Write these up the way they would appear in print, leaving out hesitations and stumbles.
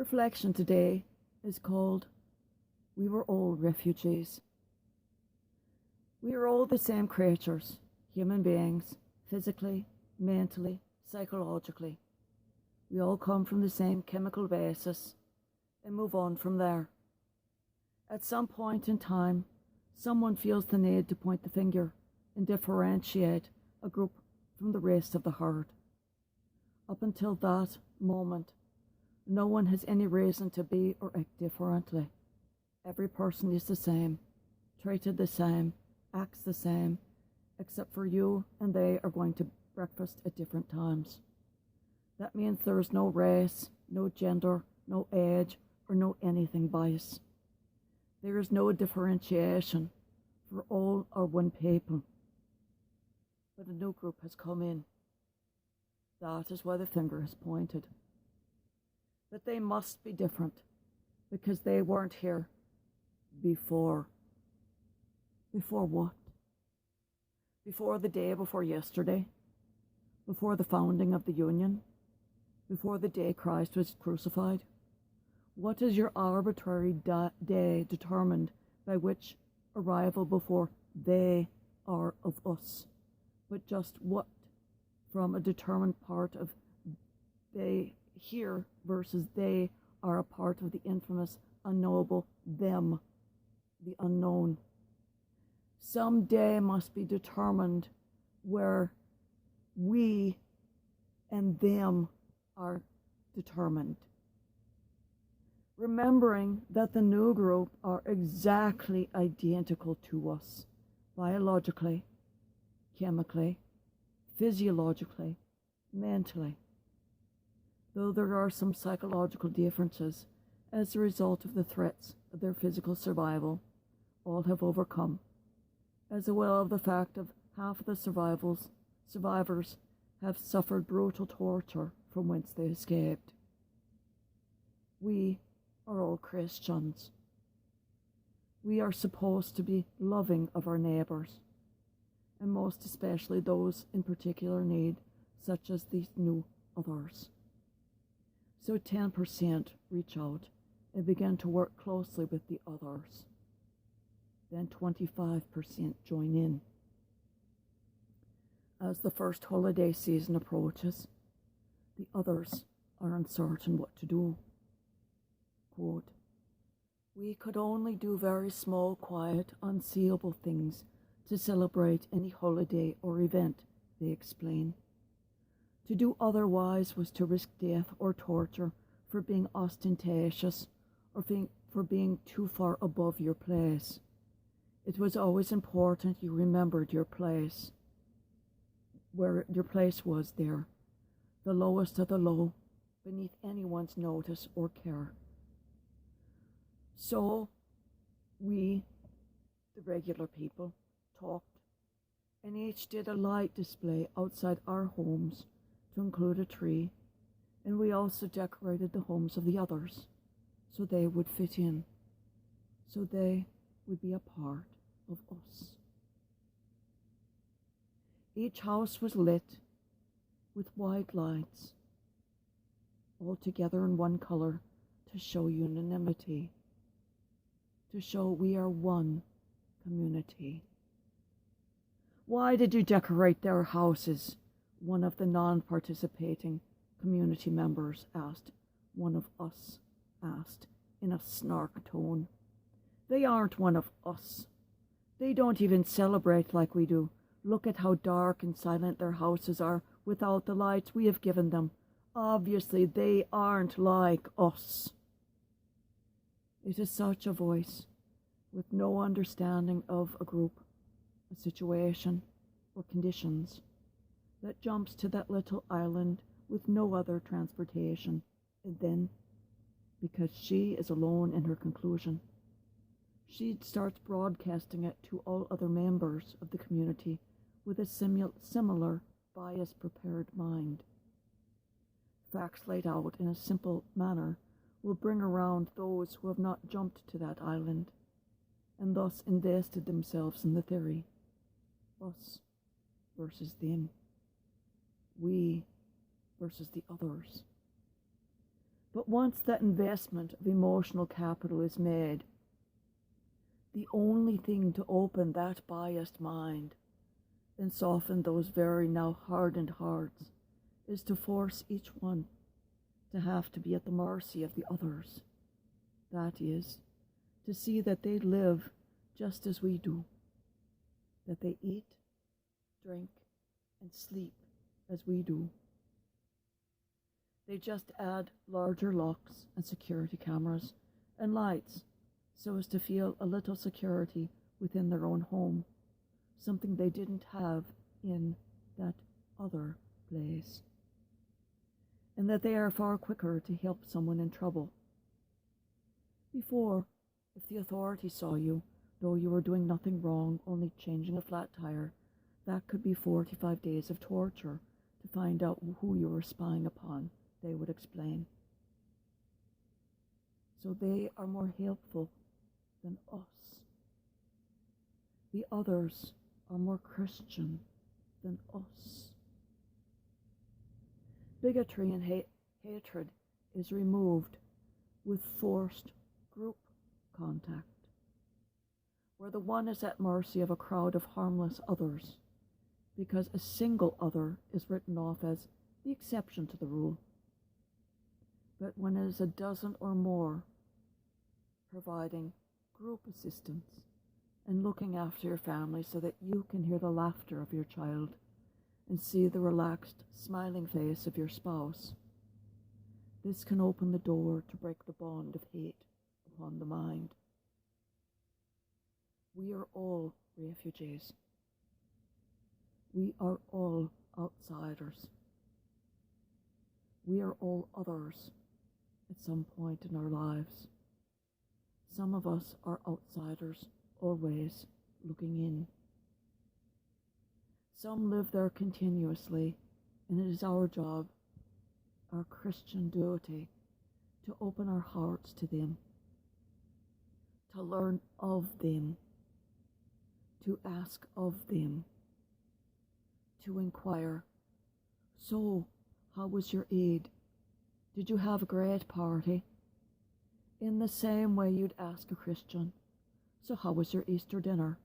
reflection today is called We Were All Refugees. We are all the same creatures, human beings, physically, mentally, psychologically. We all come from the same chemical basis and move on from there. At some point in time, someone feels the need to point the finger and differentiate a group from the rest of the herd. Up until that moment, no one has any reason to be or act differently. Every person is the same, treated the same, acts the same, except for you and they are going to breakfast at different times. That means there is no race, no gender, no age, or no anything bias. There is no differentiation, for all are one people. But a new group has come in. That is why the finger is pointed. But they must be different, because they weren't here before. Before what? Before the day before yesterday? Before the founding of the Union? Before the day Christ was crucified? What is your arbitrary day determined by which arrival before they are of us? But just what from a determined part of they here versus they are a part of the infamous, unknowable them, the unknown. Some day must be determined where we and them are determined. Remembering that the new group are exactly identical to us, biologically, chemically, physiologically, mentally. Though there are some psychological differences as a result of the threats of their physical survival, all have overcome, as well as the fact of half of the survivors have suffered brutal torture from whence they escaped. We are all Christians. We are supposed to be loving of our neighbours, and most especially those in particular need, such as these new others. So 10% reach out and begin to work closely with the others. Then 25% join in. As the first holiday season approaches, the others are uncertain what to do. Quote, "We could only do very small, quiet, unseeable things to celebrate any holiday or event," they explain. To do otherwise was to risk death or torture for being ostentatious or for being too far above your place. It was always important you remembered your place, where your place was there, the lowest of the low, beneath anyone's notice or care. So we, the regular people, talked, and each did a light display outside our homes to include a tree, and we also decorated the homes of the others so they would fit in, so they would be a part of us. Each house was lit with white lights, all together in one color to show unanimity, to show we are one community. "Why did you decorate their houses?" one of the non-participating community members asked. One of us asked in a snark tone. "They aren't one of us. They don't even celebrate like we do. Look at how dark and silent their houses are without the lights we have given them. Obviously, they aren't like us." It is such a voice with no understanding of a group, a situation, or conditions that jumps to that little island with no other transportation, and then, because she is alone in her conclusion, she starts broadcasting it to all other members of the community with a similar bias-prepared mind. Facts laid out in a simple manner will bring around those who have not jumped to that island and thus invested themselves in the theory. Us versus them. We versus the others. But once that investment of emotional capital is made, the only thing to open that biased mind and soften those very now hardened hearts is to force each one to have to be at the mercy of the others. That is, to see that they live just as we do, that they eat, drink, and sleep as we do. They just add larger locks and security cameras and lights so as to feel a little security within their own home, something they didn't have in that other place, and that they are far quicker to help someone in trouble. Before, if the authorities saw you, though you were doing nothing wrong, only changing a flat tire, that could be 45 days of torture to find out who you were spying upon, they would explain. So they are more helpful than us. The others are more Christian than us. Bigotry and hatred is removed with forced group contact, where the one is at mercy of a crowd of harmless others, because a single other is written off as the exception to the rule. But when it is a dozen or more providing group assistance and looking after your family so that you can hear the laughter of your child and see the relaxed, smiling face of your spouse, this can open the door to break the bond of hate upon the mind. We are all refugees. We are all outsiders. We are all others at some point in our lives. Some of us are outsiders, always looking in. Some live there continuously, and it is our job, our Christian duty, to open our hearts to them, to learn of them, to ask of them, to inquire, so, how was your Eid? Did you have a great party? In the same way you'd ask a Christian, so how was your Easter dinner?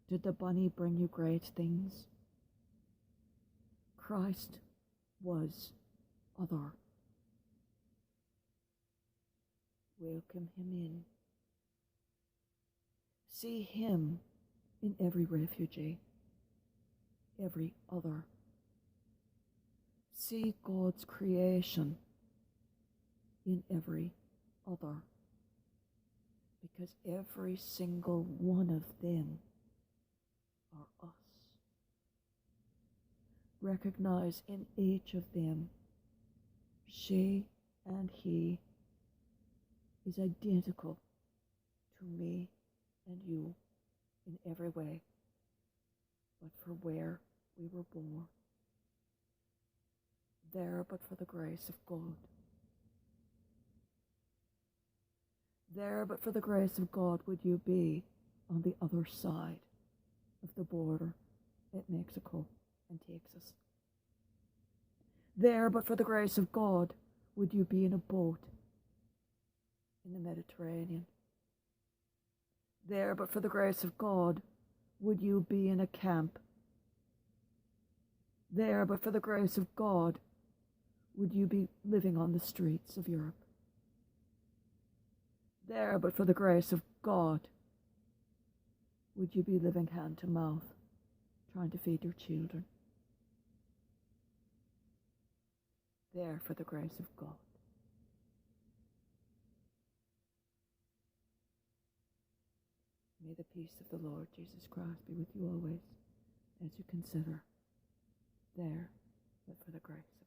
Did the bunny bring you great things? Christ was other. Welcome him in. See him in every refugee, every other. See God's creation in every other, because every single one of them are us. Recognize in each of them, she and he is identical to me and you in every way, but for where we were born. There but for the grace of God. There but for the grace of God would you be on the other side of the border at Mexico and Texas. There but for the grace of God would you be in a boat in the Mediterranean. There but for the grace of God would you be in a camp. There but for the grace of God would you be living on the streets of Europe. There but for the grace of God would you be living hand to mouth, trying to feed your children. There for the grace of God. May the peace of the Lord Jesus Christ be with you always, as you consider there but for the grace of